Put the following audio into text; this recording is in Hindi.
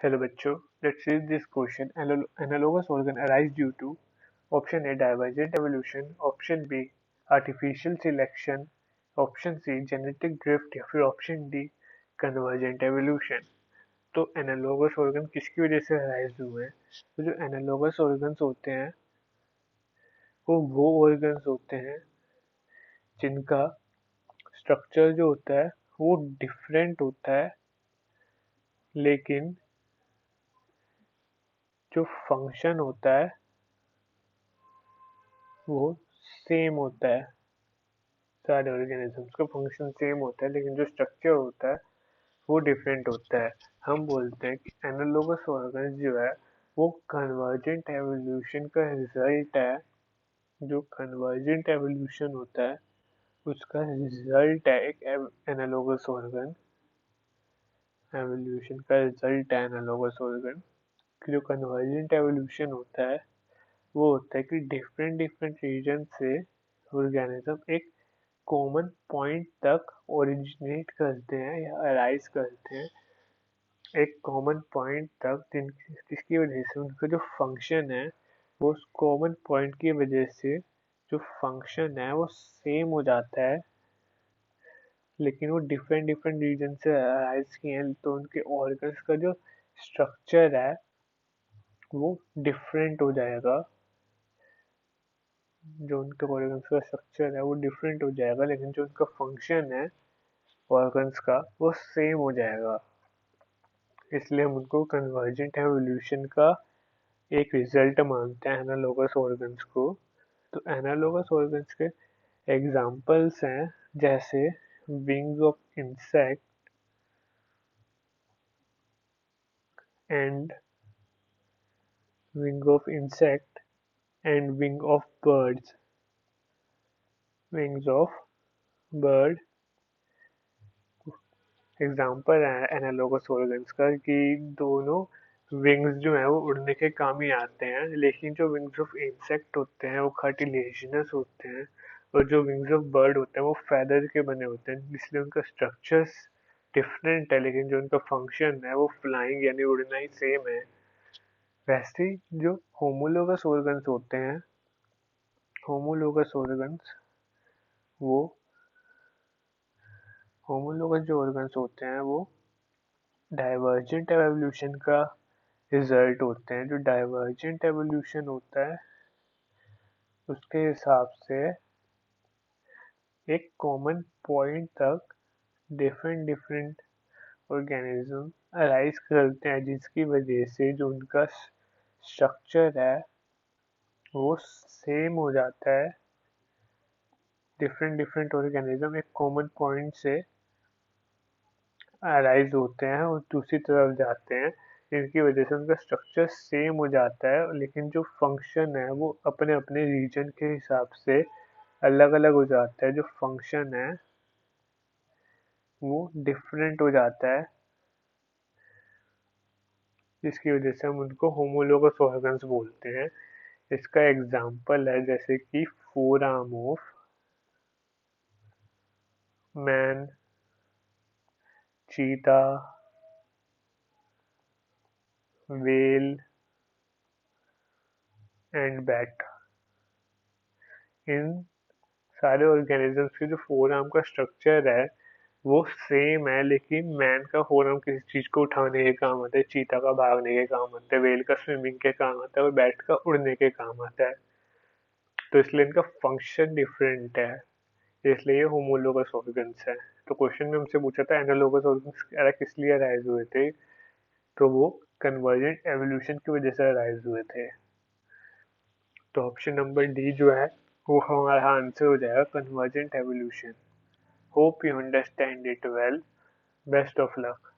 Hello बच्चों, let's read this question. Analogous organ arise due to option A divergent evolution, option B artificial selection, option C genetic drift या फिर option D convergent evolution. तो एनालोगस ऑर्गन किसकी वजह से अराइज हुए हैं? तो जो एनालोगस ऑर्गन्स होते हैं वो ऑर्गन्स होते हैं जिनका स्ट्रक्चर जो होता है वो डिफरेंट होता है, लेकिन जो फंक्शन होता है वो सेम होता है। सारे ऑर्गेनिजम्स का फंक्शन सेम होता है, लेकिन जो स्ट्रक्चर होता है वो डिफरेंट होता है। हम बोलते हैं कि एनालोगस ऑर्गन्स जो है वो कन्वर्जेंट एवोल्यूशन का रिजल्ट है। जो कन्वर्जेंट एवोल्यूशन होता है उसका रिजल्ट है एक एनालोगस ऑर्गन। एवोल्यूशन का रिजल्ट है एनालोगस ऑर्गन। जो कन्वर्जेंट एवोल्यूशन होता है वो होता है कि डिफरेंट डिफरेंट रीजन से ऑर्गेनिज्म एक कॉमन पॉइंट तक ओरिजिनेट करते हैं या अराइज करते हैं, एक कॉमन पॉइंट तक जिसकी वजह से उनका जो फंक्शन है वो उस कॉमन पॉइंट की वजह से जो फंक्शन है वो सेम हो जाता है, लेकिन वो डिफरेंट डिफरेंट रीजन से अराइज किए हैं तो उनके ऑर्गन्स का जो स्ट्रक्चर है वो डिफरेंट हो जाएगा। जो उनके ऑर्गन्स का स्ट्रक्चर है वो डिफरेंट हो जाएगा, लेकिन जो उनका फंक्शन है ऑर्गन्स का वो सेम हो जाएगा। इसलिए हम उनको कन्वर्जेंट एवोल्यूशन का एक रिजल्ट मानते हैं एनालोगस ऑर्गन्स को। तो एनालोगस ऑर्गन्स के एग्जाम्पल्स हैं जैसे wings of insect and wing of insect and wing of birds. Wings of bird example है एनालोगस ऑर्गन्स का कि दोनों विंग्स जो है वो उड़ने के काम ही आते हैं, लेकिन जो विंग्स ऑफ इंसेक्ट होते हैं वो कार्टिलेजिनस होते हैं, और जो विंग्स ऑफ बर्ड होते हैं वो फेदर के बने होते हैं, इसलिए उनका स्ट्रक्चर्स डिफरेंट है, लेकिन जो उनका फंक्शन है वो फ्लाइंग यानी उड़ना ही सेम है। वैसे ही जो होमोलोगस ऑर्गन्स होते हैं, होमोलोगस ऑर्गन्स वो होमोलोगस जो ऑर्गन्स होते हैं वो डाइवर्जेंट एवोल्यूशन का रिजल्ट होते हैं। जो डाइवर्जेंट एवोल्यूशन होता है उसके हिसाब से एक कॉमन पॉइंट तक डिफरेंट डिफरेंट ऑर्गेनिज्म अराइज करते हैं, जिसकी वजह से जो उनका स्ट्रक्चर है वो सेम हो जाता है। डिफरेंट डिफरेंट ऑर्गेनिज्म एक कॉमन पॉइंट से अराइज होते हैं और दूसरी तरफ जाते हैं, जिनकी वजह से उनका स्ट्रक्चर सेम हो जाता है, लेकिन जो फंक्शन है वो अपने अपने रीजन के हिसाब से अलग अलग हो जाता है। जो फंक्शन है वो डिफरेंट हो जाता है, जिसकी वजह से हम उनको होमोलोगस ऑर्गन्स बोलते हैं। इसका एग्जाम्पल है जैसे कि फोर आर्म ऑफ मैन, चीता, वेल एंड बैट। इन सारे ऑर्गेनिजम्स के जो फोर आर्म का स्ट्रक्चर है वो सेम है, लेकिन मैन का फोर आर्म किसी चीज को उठाने के काम आता है, चीता का भागने के काम आता है, वेल का स्विमिंग के काम आता है और बैट का उड़ने के काम आता है। तो इसलिए इनका फंक्शन डिफरेंट है, इसलिए ये होमोलोगस ऑर्गन्स है। तो क्वेश्चन में हमसे पूछा था एनालोगस ऑर्गन्स किस लिए अराइज हुए थे, तो वो कन्वर्जेंट एवोल्यूशन की वजह से अराइज हुए थे। तो ऑप्शन नंबर डी जो है वो हमारा आंसर हो जाएगा, convergent evolution. Hope you understand it well. Best of luck.